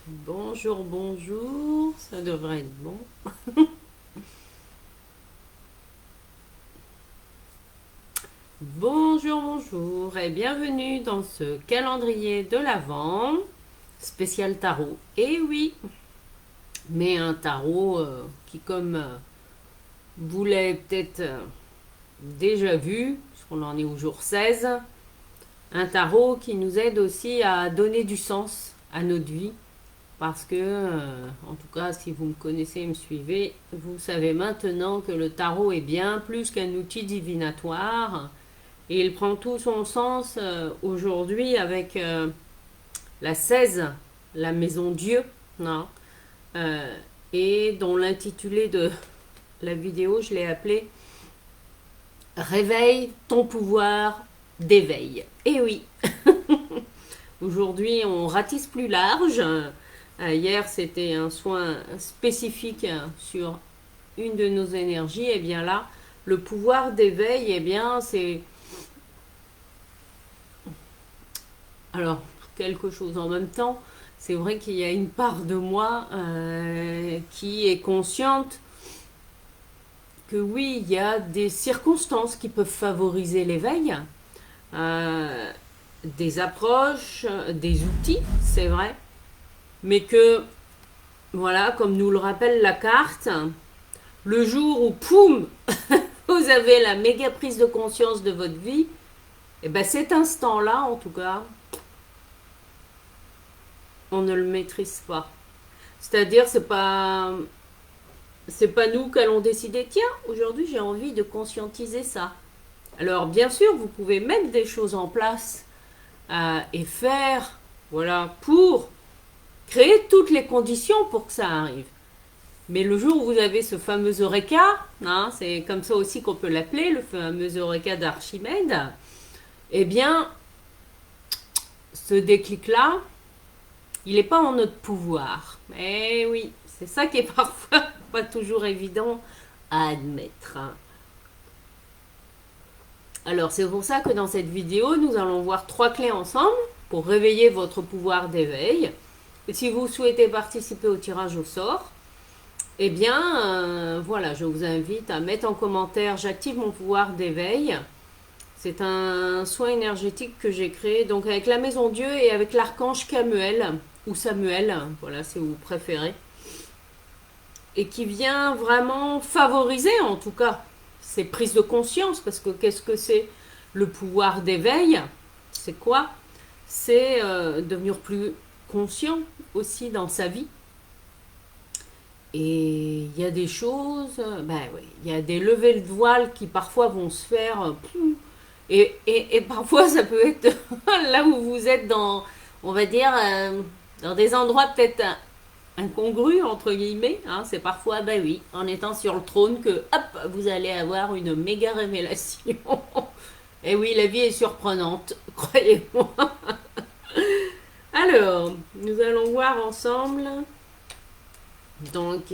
Bonjour, bonjour, ça devrait être bon. Bonjour, bonjour et bienvenue dans ce calendrier de l'Avent spécial tarot. Et oui, mais un tarot qui, comme vous l'avez peut-être déjà vu, puisqu'on en est au jour 16, un tarot qui nous aide aussi à donner du sens à notre vie. Parce que, en tout cas, si vous me connaissez et me suivez, vous savez maintenant que le tarot est bien plus qu'un outil divinatoire. Et il prend tout son sens aujourd'hui avec la 16, la maison Dieu, non, euh, et dont l'intitulé de la vidéo, je l'ai appelé Réveille ton pouvoir d'éveil. Et oui, aujourd'hui, on ratisse plus large. Hier, c'était un soin spécifique sur une de nos énergies. Et bien là, le pouvoir d'éveil, eh bien, c'est alors quelque chose en même temps. C'est vrai qu'il y a une part de moi qui est consciente que oui, il y a des circonstances qui peuvent favoriser l'éveil, euh, des approches, des outils, c'est vrai, mais que voilà, comme nous le rappelle la carte, le jour où, poum, vous avez la méga prise de conscience de votre vie, et ben cet instant-là, en tout cas, on ne le maîtrise pas. C'est-à-dire, c'est pas nous qui allons décider, tiens, aujourd'hui j'ai envie de conscientiser ça. Alors, bien sûr, vous pouvez mettre des choses en place et faire, voilà, pour créer toutes les conditions pour que ça arrive. Mais le jour où vous avez ce fameux Eureka, hein, c'est comme ça aussi qu'on peut l'appeler, le fameux Eureka d'Archimède, eh bien, ce déclic-là, il n'est pas en notre pouvoir. Eh oui, c'est ça qui est parfois pas toujours évident à admettre. Alors, c'est pour ça que dans cette vidéo, nous allons voir 3 clés ensemble pour réveiller votre pouvoir d'éveil. Et si vous souhaitez participer au tirage au sort, eh bien, voilà, je vous invite à mettre en commentaire «J'active mon pouvoir d'éveil». C'est un soin énergétique que j'ai créé donc avec la Maison Dieu et avec l'archange Camuel, ou Samuel, voilà, si vous préférez, et qui vient vraiment favoriser, en tout cas, ces prises de conscience, parce que qu'est-ce que c'est le pouvoir d'éveil? C'est quoi? C'est devenir plus conscient aussi dans sa vie. Et il y a des choses, ben oui, il y a des levées de voile qui parfois vont se faire, et parfois ça peut être là où vous êtes dans, on va dire, dans des endroits peut-être incongrus, entre guillemets. Hein, c'est parfois, ben oui, en étant sur le trône que, hop, vous allez avoir une méga révélation. Et oui, la vie est surprenante, croyez-moi. Alors, nous allons voir ensemble, donc,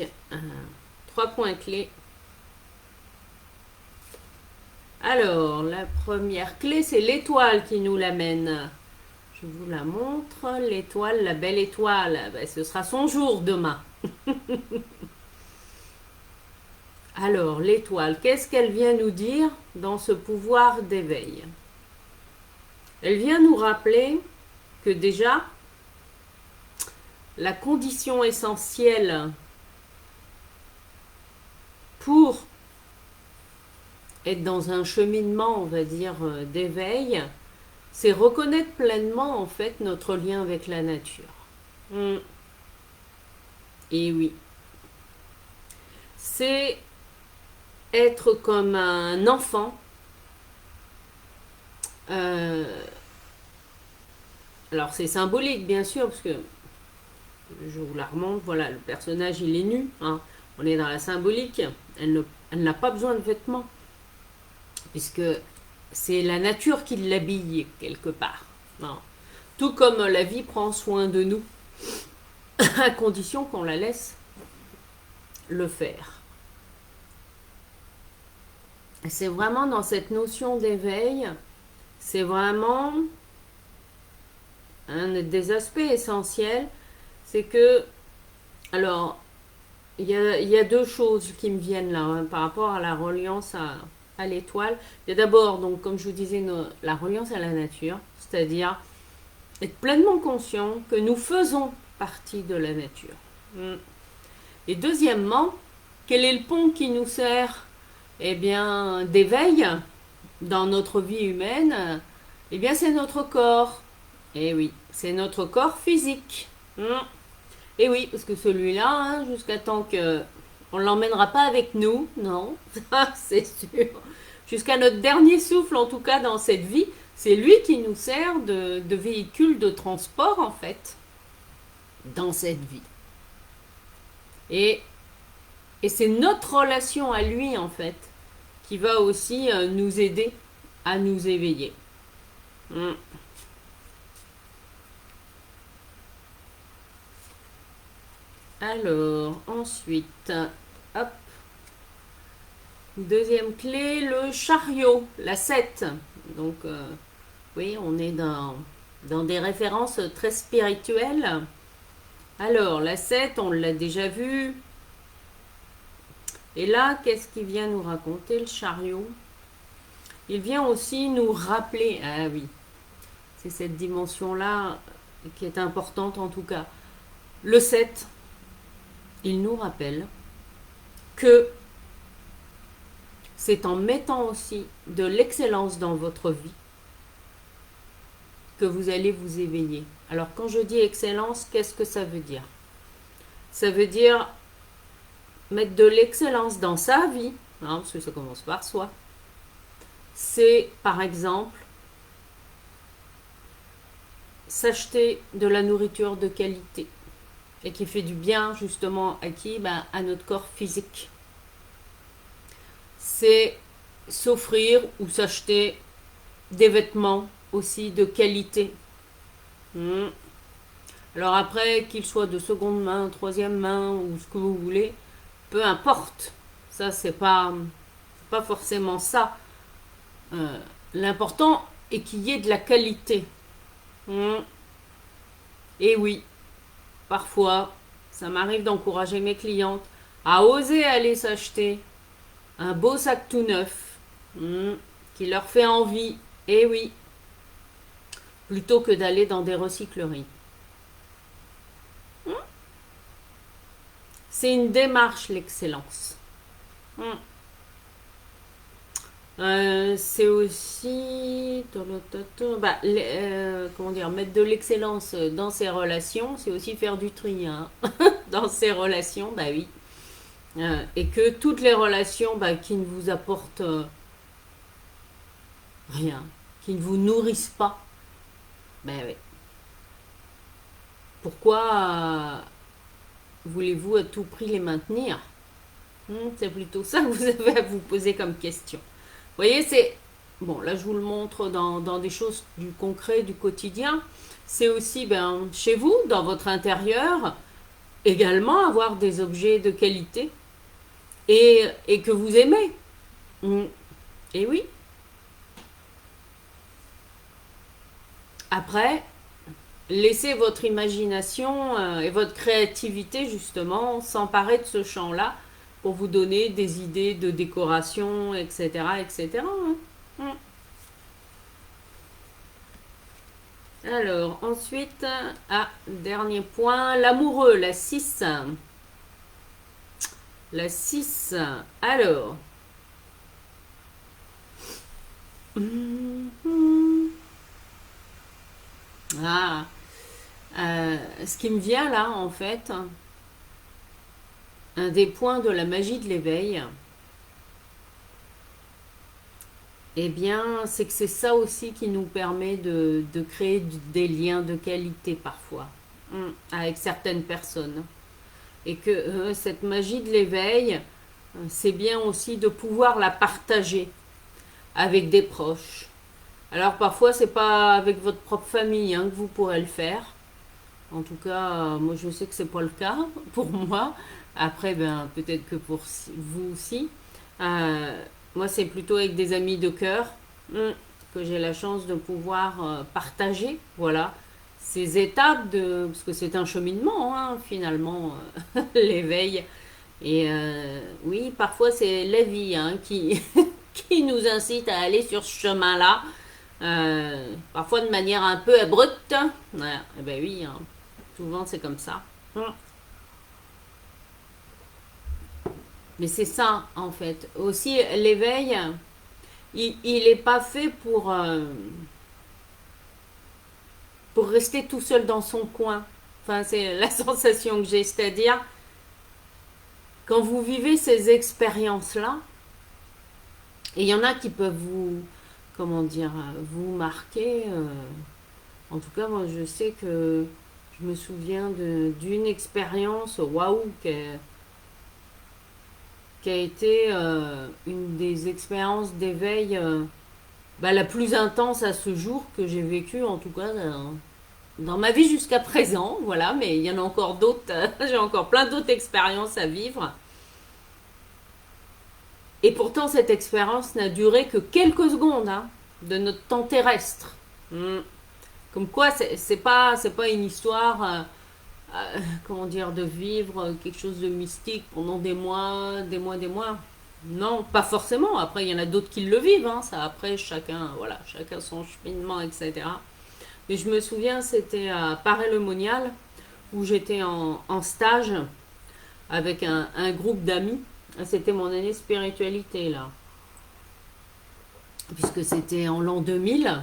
3 points clés. Alors, la première clé, c'est l'étoile qui nous l'amène. Je vous la montre. L'étoile, la belle étoile. Ben, ce sera son jour demain. Alors, l'étoile, qu'est-ce qu'elle vient nous dire dans ce pouvoir d'éveil? Elle vient nous rappeler que déjà, la condition essentielle pour être dans un cheminement, on va dire, d'éveil, c'est reconnaître pleinement, en fait, notre lien avec la nature. Mm. Et oui, c'est être comme un enfant. Euh, alors c'est symbolique bien sûr, parce que je vous la remonte, voilà, le personnage il est nu, hein. On est dans la symbolique, elle n'a pas besoin de vêtements, puisque c'est la nature qui l'habille quelque part. Non. Tout comme la vie prend soin de nous, à condition qu'on la laisse le faire. C'est vraiment dans cette notion d'éveil, c'est vraiment un des aspects essentiels, c'est que, alors, il y a deux choses qui me viennent là hein, par rapport à la reliance à l'étoile. Il y a d'abord, donc, comme je vous disais, la reliance à la nature, c'est-à-dire être pleinement conscient que nous faisons partie de la nature. Mm. Et deuxièmement, quel est le pont qui nous sert eh bien, d'éveil dans notre vie humaine? Eh bien, c'est notre corps. Eh oui, c'est notre corps physique. Mm. Et oui, parce que celui-là, hein, jusqu'à temps que on l'emmènera pas avec nous, non, c'est sûr. Jusqu'à notre dernier souffle, en tout cas dans cette vie, c'est lui qui nous sert de véhicule de transport, en fait, dans cette vie. Et, et c'est notre relation à lui, en fait, qui va aussi nous aider à nous éveiller. Mm. Alors, ensuite, hop, deuxième clé, le chariot, la 7. Donc, oui, on est dans des références très spirituelles. Alors, la 7, on l'a déjà vu. Et là, qu'est-ce qu'il vient nous raconter, le chariot? Il vient aussi nous rappeler, ah oui, c'est cette dimension-là qui est importante en tout cas. Le 7, il nous rappelle que c'est en mettant aussi de l'excellence dans votre vie que vous allez vous éveiller. Alors quand je dis excellence, qu'est-ce que ça veut dire? Ça veut dire mettre de l'excellence dans sa vie, hein, parce que ça commence par soi. C'est par exemple s'acheter de la nourriture de qualité et qui fait du bien justement à qui? Ben, à notre corps physique. C'est s'offrir ou s'acheter des vêtements aussi de qualité. Hmm. Alors après, qu'ils soient de seconde main, troisième main ou ce que vous voulez, peu importe. Ça, c'est pas forcément ça. Euh, L'important est qu'il y ait de la qualité. Hmm. Et oui, parfois, ça m'arrive d'encourager mes clientes à oser aller s'acheter un beau sac tout neuf qui leur fait envie. Et oui, plutôt que d'aller dans des recycleries. C'est une démarche, l'excellence. C'est aussi bah, comment dire, mettre de l'excellence dans ses relations, c'est aussi faire du tri hein. Dans ses relations, bah oui. Et que toutes les relations bah, qui ne vous apportent rien, qui ne vous nourrissent pas, bah oui. Pourquoi voulez-vous à tout prix les maintenir? C'est plutôt ça que vous avez à vous poser comme question. Vous voyez, c'est... Bon, là, je vous le montre dans des choses du concret, du quotidien. C'est aussi, ben, chez vous, dans votre intérieur, également avoir des objets de qualité et que vous aimez. Et oui. Après, laissez votre imagination et votre créativité, justement, s'emparer de ce champ-là pour vous donner des idées de décoration, etc., etc. Alors, ensuite, dernier point, l'amoureux, la 6. La 6, alors. Ah, ce qui me vient là, en fait, un des points de la magie de l'éveil, eh bien, c'est que c'est ça aussi qui nous permet de créer des liens de qualité parfois avec certaines personnes. Et que cette magie de l'éveil, c'est bien aussi de pouvoir la partager avec des proches. Alors parfois, c'est pas avec votre propre famille hein, que vous pourrez le faire. En tout cas, moi je sais que c'est pas le cas pour moi. Après, ben peut-être que pour vous aussi. Moi, c'est plutôt avec des amis de cœur que j'ai la chance de pouvoir partager. Voilà, ces étapes de... Parce que c'est un cheminement, hein, finalement, l'éveil. Et oui, parfois c'est la vie hein, qui, qui nous incite à aller sur ce chemin-là. Parfois de manière un peu abrupte. Ouais, eh ben oui, hein, souvent c'est comme ça. Mais c'est ça, en fait. Aussi, l'éveil, il est pas fait pour rester tout seul dans son coin. Enfin, c'est la sensation que j'ai. C'est-à-dire, quand vous vivez ces expériences-là, et il y en a qui peuvent vous, comment dire, vous marquer. En tout cas, moi, je sais que je me souviens d'une expérience, waouh, qui a été une des expériences d'éveil bah, la plus intense à ce jour que j'ai vécue, en tout cas dans ma vie jusqu'à présent. Voilà, mais il y en a encore d'autres, j'ai encore plein d'autres expériences à vivre. Et pourtant, cette expérience n'a duré que quelques secondes hein, de notre temps terrestre. Hmm. Comme quoi, c'est pas une histoire, comment dire, de vivre quelque chose de mystique pendant des mois, des mois, des mois. Non, pas forcément. Après, il y en a d'autres qui le vivent. Hein. Ça, après, chacun, voilà, chacun son cheminement, etc. Mais je me souviens, c'était à Paray-le-Monial où j'étais en stage avec un groupe d'amis. C'était mon année spiritualité là, puisque c'était en l'an 2000.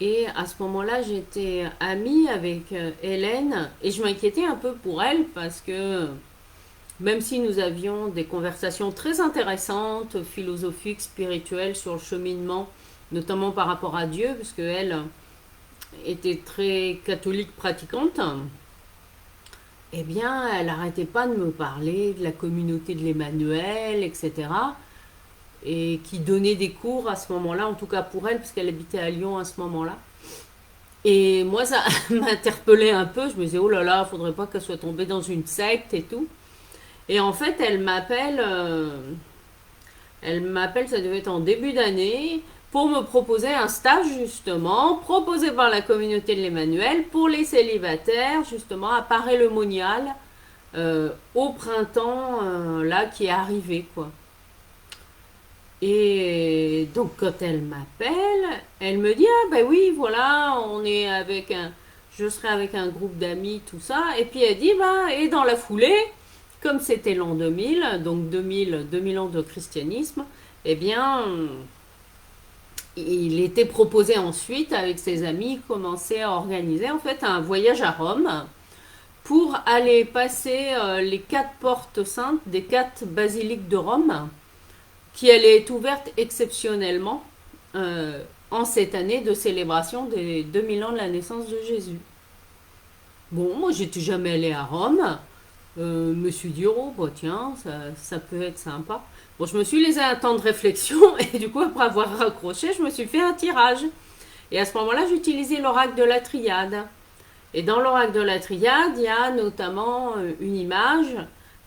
Et à ce moment-là, j'étais amie avec Hélène et je m'inquiétais un peu pour elle parce que même si nous avions des conversations très intéressantes, philosophiques, spirituelles sur le cheminement, notamment par rapport à Dieu, puisque elle était très catholique pratiquante, eh bien, elle n'arrêtait pas de me parler de la communauté de l'Emmanuel, etc. Et qui donnait des cours à ce moment-là, en tout cas pour elle, parce qu'elle habitait à Lyon à ce moment-là. Et moi, ça m'interpellait un peu. Je me disais, oh là là, faudrait pas qu'elle soit tombée dans une secte et tout. Et en fait, elle m'appelle, ça devait être en début d'année, pour me proposer un stage justement, proposé par la communauté de l'Emmanuel pour les célibataires, justement, à Paray-le-Monial, au printemps, là, qui est arrivé, quoi. Et donc quand elle m'appelle, elle me dit ah ben oui voilà je serai avec un groupe d'amis tout ça et puis elle dit bah et dans la foulée comme c'était l'an 2000 donc 2000 ans de christianisme eh bien il était proposé ensuite avec ses amis commencer à organiser en fait un voyage à Rome pour aller passer les quatre portes saintes des quatre basiliques de Rome qui elle est ouverte exceptionnellement en cette année de célébration des 2000 ans de la naissance de Jésus. Bon, moi j'étais jamais allée à Rome, me suis dit oh bah tiens ça peut être sympa. Bon, je me suis laissé un temps de réflexion et du coup après avoir raccroché, je me suis fait un tirage. Et à ce moment-là, j'utilisais l'oracle de la triade. Et dans l'oracle de la triade, il y a notamment une image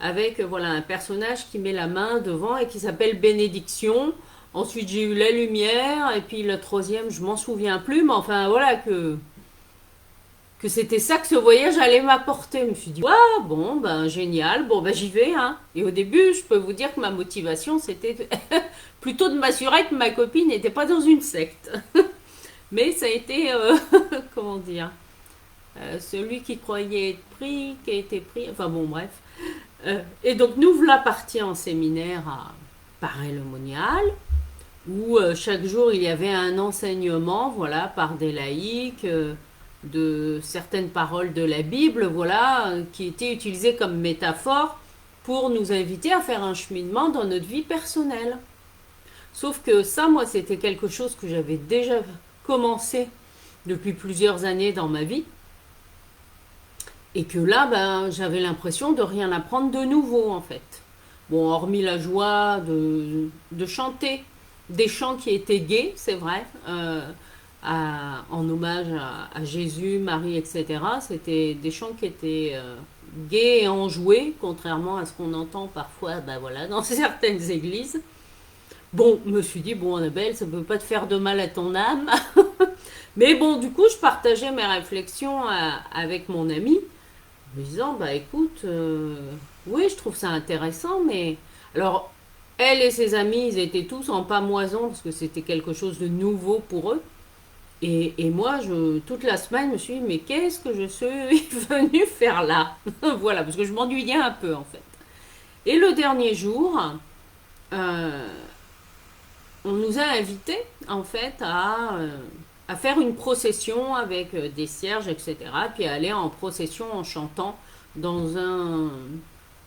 avec voilà un personnage qui met la main devant et qui s'appelle Bénédiction. Ensuite, j'ai eu la lumière et puis le troisième, je m'en souviens plus, mais enfin voilà que c'était ça que ce voyage allait m'apporter. Je me suis dit, ouais, bon, ben génial, bon, ben j'y vais. Hein. Et au début, je peux vous dire que ma motivation, c'était plutôt de m'assurer que ma copine n'était pas dans une secte. Mais ça a été, comment dire, celui qui croyait être pris, qui a été pris, enfin bon, bref. Et donc nous voilà partis en séminaire à Paray-le-Monial, où chaque jour il y avait un enseignement, voilà, par des laïcs, de certaines paroles de la Bible, voilà, qui étaient utilisées comme métaphore pour nous inviter à faire un cheminement dans notre vie personnelle. Sauf que ça, moi, c'était quelque chose que j'avais déjà commencé depuis plusieurs années dans ma vie. Et que là, ben, j'avais l'impression de rien apprendre de nouveau, en fait. Bon, hormis la joie de chanter des chants qui étaient gais, c'est vrai, en hommage à Jésus, Marie, etc. C'était des chants qui étaient gais et enjoués, contrairement à ce qu'on entend parfois ben voilà, dans certaines églises. Bon, je me suis dit, bon Annabelle, ça ne peut pas te faire de mal à ton âme. Mais bon, du coup, je partageais mes réflexions avec mon ami, en me disant, bah écoute, oui, je trouve ça intéressant, mais... Alors, elle et ses amis, ils étaient tous en pamoison, parce que c'était quelque chose de nouveau pour eux. Et moi, toute la semaine, je me suis dit, mais qu'est-ce que je suis venue faire là? Voilà, parce que je m'ennuyais un peu, en fait. Et le dernier jour, euh, on nous a invités, en fait, à faire une procession avec des cierges, etc. Puis à aller en procession en chantant dans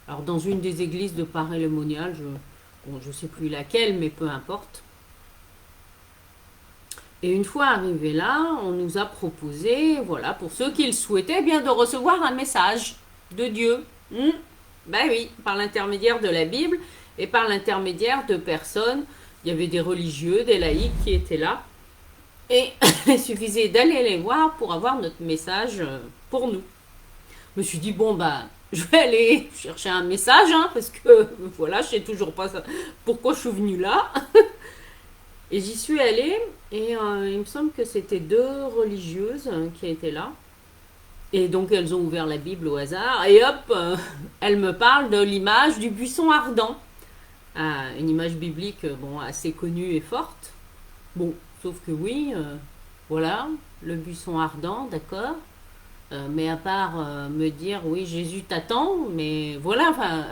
alors dans une des églises de Paray-le-Monial, bon, je sais plus laquelle, mais peu importe. Et une fois arrivé là, on nous a proposé, voilà, pour ceux qui le souhaitaient, eh bien de recevoir un message de Dieu. Ben oui, par l'intermédiaire de la Bible et par l'intermédiaire de personnes. Il y avait des religieux, des laïcs qui étaient là. Et il suffisait d'aller les voir pour avoir notre message pour nous. Je me suis dit, bon, bah, je vais aller chercher un message, hein, parce que voilà, je sais toujours pas pourquoi je suis venue là. Et j'y suis allée, et il me semble que c'était deux religieuses qui étaient là. Et donc elles ont ouvert la Bible au hasard, et hop, elles me parlent de l'image du buisson ardent. Une image biblique bon, assez connue et forte. Bon, sauf que oui, voilà, le buisson ardent, d'accord. Mais à part me dire, oui, Jésus t'attend, mais voilà, enfin,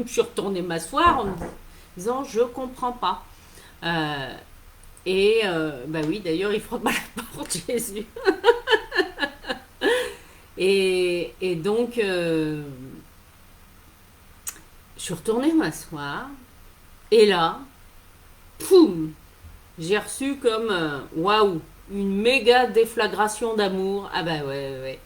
je suis retournée m'asseoir en me disant, je comprends pas. Euh, bah oui, d'ailleurs, il frappe à la porte, Jésus. Et donc, je suis retournée m'asseoir, et là, poum, j'ai reçu comme, waouh, une méga déflagration d'amour. Ah bah ouais, ouais, ouais.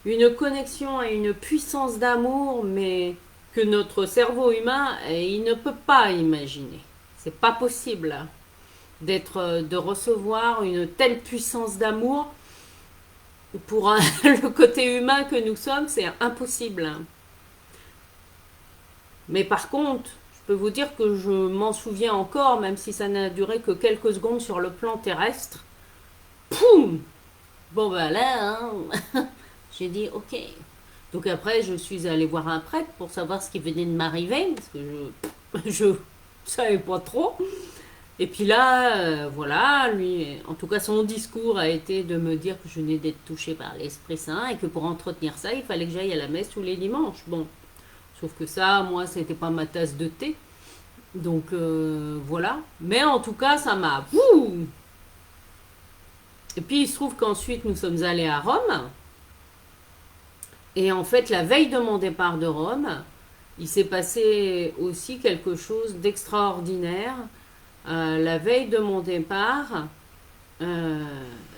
Une connexion et une puissance d'amour, mais que notre cerveau humain, il ne peut pas imaginer. C'est pas possible de recevoir une telle puissance d'amour pour le côté humain que nous sommes, c'est impossible. Mais par contre, je peux vous dire que je m'en souviens encore, même si ça n'a duré que quelques secondes sur le plan terrestre. Poum. Bon ben là, hein, j'ai dit ok. Donc après, je suis allée voir un prêtre pour savoir ce qui venait de m'arriver, parce que je savais pas trop. Et puis là, voilà, lui, en tout cas, son discours a été de me dire que je venais d'être touchée par l'Esprit Saint et que pour entretenir ça, il fallait que j'aille à la messe tous les dimanches. Bon, sauf que ça, moi, c'était pas ma tasse de thé. Donc voilà. Mais en tout cas, ça m'a... Ouh. Et puis il se trouve qu'ensuite, nous sommes allés à Rome. Et en fait, la veille de mon départ de Rome, il s'est passé aussi quelque chose d'extraordinaire. La veille de mon départ, euh,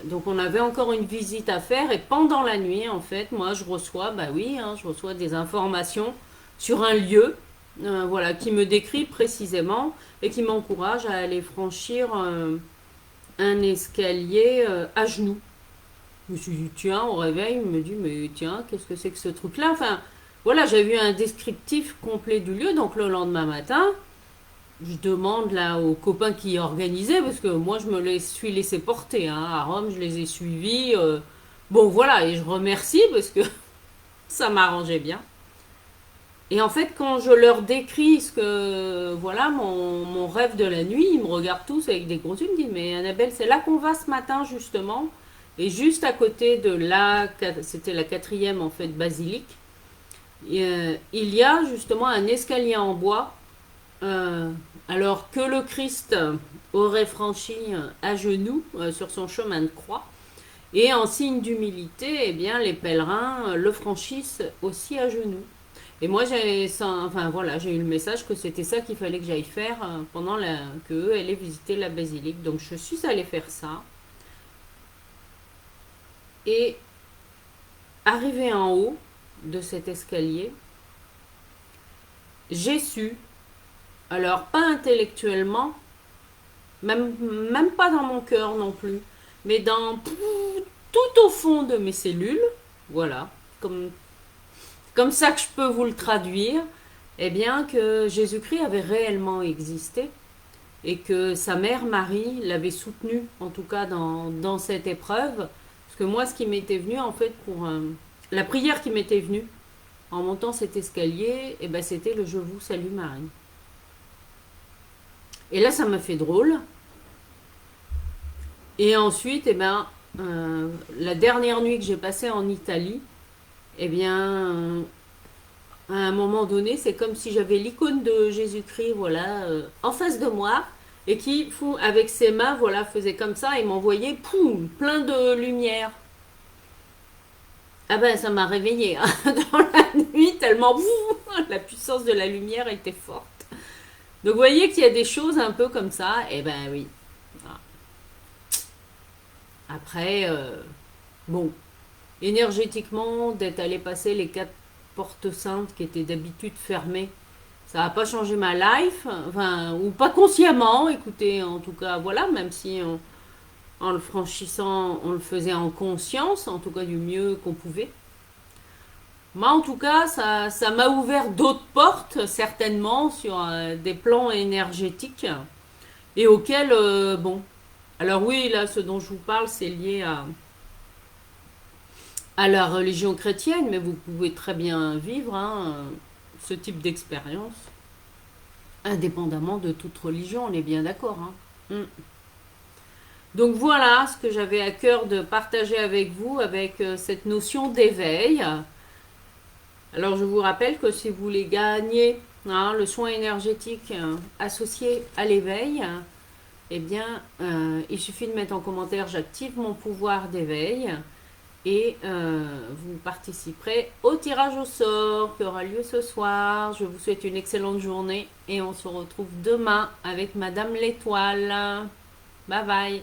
donc on avait encore une visite à faire et pendant la nuit, en fait, moi je reçois, bah oui, hein, je reçois des informations sur un lieu, voilà, qui me décrit précisément et qui m'encourage à aller franchir un escalier à genoux. Je me suis dit, tiens, au réveil, il me dit, mais tiens, qu'est-ce que c'est que ce truc-là? Enfin, voilà, j'ai vu un descriptif complet du lieu, donc le lendemain matin, je demande là aux copains qui organisaient, parce que moi je me les suis laissé porter, hein. À Rome, je les ai suivis. Bon, voilà, et je remercie parce que ça m'arrangeait bien. Et en fait, quand je leur décris ce que, voilà, mon rêve de la nuit, ils me regardent tous avec des gros yeux, ils me disent, mais Annabelle, c'est là qu'on va ce matin, justement. Et juste à côté de là, c'était la quatrième, en fait, basilique, il y a justement un escalier en bois, euh, alors que le Christ aurait franchi à genoux sur son chemin de croix. Et en signe d'humilité, eh bien, les pèlerins le franchissent aussi à genoux. Et moi, enfin, voilà, j'ai eu le message que c'était ça qu'il fallait que j'aille faire pendant que eux allaient visiter la basilique. Donc je suis allée faire ça. Et arrivé en haut de cet escalier, j'ai su, alors pas intellectuellement, même pas dans mon cœur non plus, mais tout au fond de mes cellules, voilà, comme ça que je peux vous le traduire, eh bien que Jésus-Christ avait réellement existé et que sa mère Marie l'avait soutenue, en tout cas dans cette épreuve. Parce que moi, ce qui m'était venu, en fait, pour la prière qui m'était venue en montant cet escalier, et ben, c'était le Je vous salue Marie. Et là, ça m'a fait drôle. Et ensuite, eh ben, la dernière nuit que j'ai passée en Italie, eh bien, à un moment donné, c'est comme si j'avais l'icône de Jésus-Christ, voilà, en face de moi, et qui, fou, avec ses mains, voilà, faisait comme ça et m'envoyait, poum, plein de lumière. Ah ben, ça m'a réveillée hein, dans la nuit, tellement la puissance de la lumière était forte. Donc, vous voyez qu'il y a des choses un peu comme ça, et ben oui. Après, bon, énergétiquement, d'être allé passer les 4 portes saintes qui étaient d'habitude fermées, ça n'a pas changé ma life, enfin, ou pas consciemment, écoutez, en tout cas, voilà, même si en le franchissant, on le faisait en conscience, en tout cas du mieux qu'on pouvait. Moi, en tout cas, ça m'a ouvert d'autres portes, certainement, sur des plans énergétiques, et auxquels, bon, alors oui, là, ce dont je vous parle, c'est lié à la religion chrétienne, mais vous pouvez très bien vivre hein, ce type d'expérience, indépendamment de toute religion, on est bien d'accord. Hein. Mm. Donc voilà ce que j'avais à cœur de partager avec vous, avec cette notion d'éveil. Alors je vous rappelle que si vous voulez gagner hein, le soin énergétique associé à l'éveil, eh bien il suffit de mettre en commentaire j'active mon pouvoir d'éveil et vous participerez au tirage au sort qui aura lieu ce soir. Je vous souhaite une excellente journée et on se retrouve demain avec Madame l'Étoile. Bye bye.